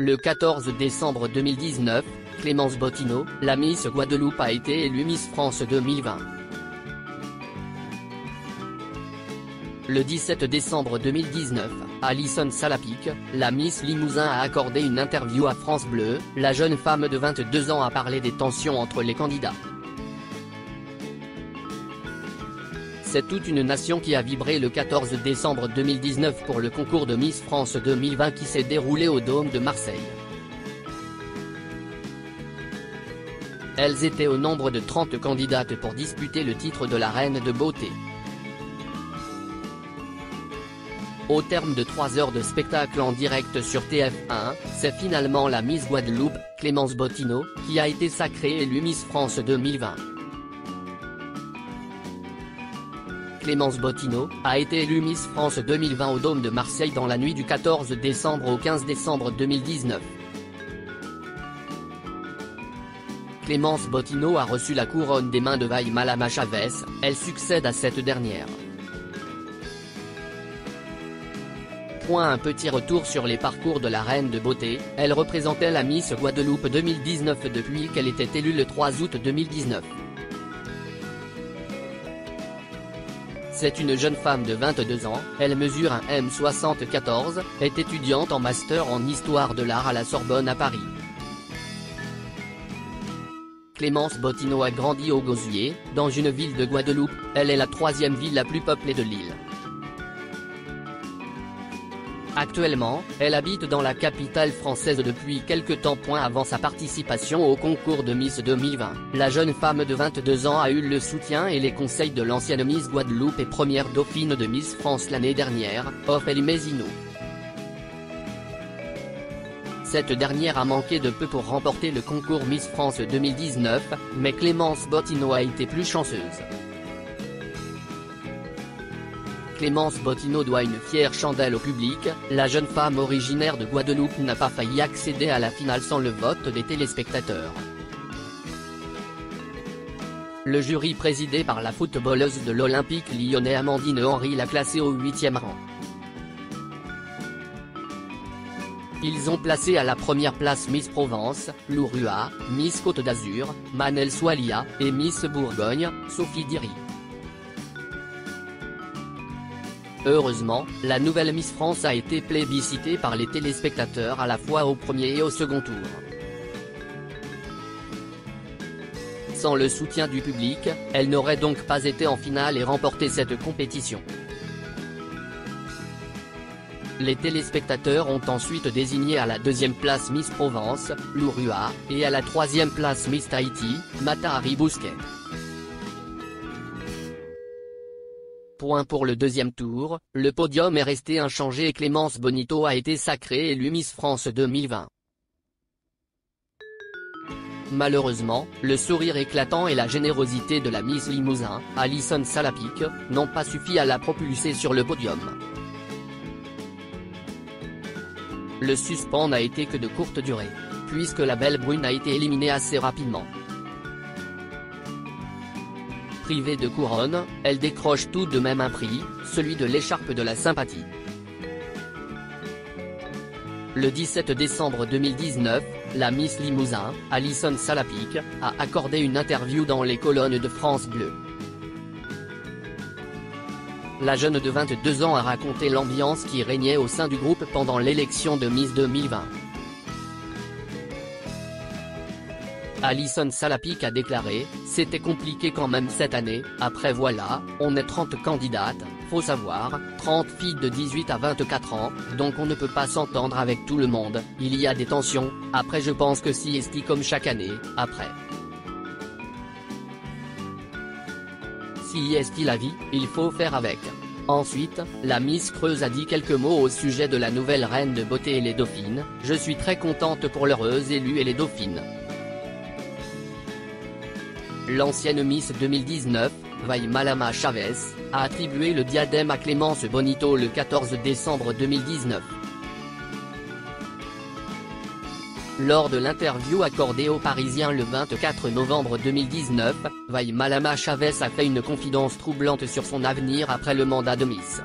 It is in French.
Le 14 décembre 2019, Clémence Bottineau, la Miss Guadeloupe a été élue Miss France 2020. Le 17 décembre 2019, Alison Salapik, la Miss Limousin a accordé une interview à France Bleu. La jeune femme de 22 ans a parlé des tensions entre les candidats. C'est toute une nation qui a vibré le 14 décembre 2019 pour le concours de Miss France 2020 qui s'est déroulé au Dôme de Marseille. Elles étaient au nombre de 30 candidates pour disputer le titre de la reine de beauté. Au terme de 3 heures de spectacle en direct sur TF1, c'est finalement la Miss Guadeloupe, Clémence Bottineau, qui a été sacrée élue Miss France 2020. Clémence Bottineau a été élue Miss France 2020 au Dôme de Marseille dans la nuit du 14 décembre au 15 décembre 2019. Clémence Bottineau a reçu la couronne des mains de Vaille Malama Chavez, elle succède à cette dernière. Un petit retour sur les parcours de la reine de beauté, elle représentait la Miss Guadeloupe 2019 depuis qu'elle était élue le 3 août 2019. C'est une jeune femme de 22 ans, elle mesure un m74, est étudiante en master en histoire de l'art à la Sorbonne à Paris. Clémence Bottineau a grandi au Gosier, dans une ville de Guadeloupe, elle est la 3e ville la plus peuplée de l'île. Actuellement, elle habite dans la capitale française depuis quelque temps. Avant sa participation au concours de Miss 2020, la jeune femme de 22 ans a eu le soutien et les conseils de l'ancienne Miss Guadeloupe et première dauphine de Miss France l'année dernière, Ophélie Mézineau. Cette dernière a manqué de peu pour remporter le concours Miss France 2019, mais Clémence Bottineau a été plus chanceuse. Clémence Bottineau doit une fière chandelle au public, la jeune femme originaire de Guadeloupe n'a pas failli accéder à la finale sans le vote des téléspectateurs. Le jury présidé par la footballeuse de l'Olympique lyonnais Amandine Henry l'a classée au 8e rang. Ils ont placé à la première place Miss Provence, Lou Rua, Miss Côte d'Azur, Manel Soalia, et Miss Bourgogne, Sophie Diry. Heureusement, la nouvelle Miss France a été plébiscitée par les téléspectateurs à la fois au premier et au second tour. Sans le soutien du public, elle n'aurait donc pas été en finale et remporté cette compétition. Les téléspectateurs ont ensuite désigné à la 2e place Miss Provence, Lou Rua, et à la 3e place Miss Tahiti, Matahari Bousquet. Pour le 2e tour, le podium est resté inchangé et Clémence Bottineau a été sacrée élue Miss France 2020. Malheureusement, le sourire éclatant et la générosité de la Miss Limousin, Alison Salapik, n'ont pas suffi à la propulser sur le podium. Le suspens n'a été que de courte durée, puisque la belle brune a été éliminée assez rapidement. Privée de couronne, elle décroche tout de même un prix, celui de l'écharpe de la sympathie. Le 17 décembre 2019, la Miss Limousin, Alison Salapik, a accordé une interview dans les colonnes de France Bleu. La jeune de 22 ans a raconté l'ambiance qui régnait au sein du groupe pendant l'élection de Miss 2020. Alison Salapik a déclaré « C'était compliqué quand même cette année, après voilà, on est 30 candidates, faut savoir, 30 filles de 18 à 24 ans, donc on ne peut pas s'entendre avec tout le monde, il y a des tensions, après je pense que si est comme chaque année, après. Si est la vie, il faut faire avec. » Ensuite, la Miss Creuse a dit quelques mots au sujet de la nouvelle reine de beauté et les dauphines « Je suis très contente pour l'heureuse élue et les dauphines. » L'ancienne Miss 2019, Vaille Malama Chavez, a attribué le diadème à Clémence Bottineau le 14 décembre 2019. Lors de l'interview accordée aux Parisiens le 24 novembre 2019, Vaille Malama Chavez a fait une confidence troublante sur son avenir après le mandat de Miss.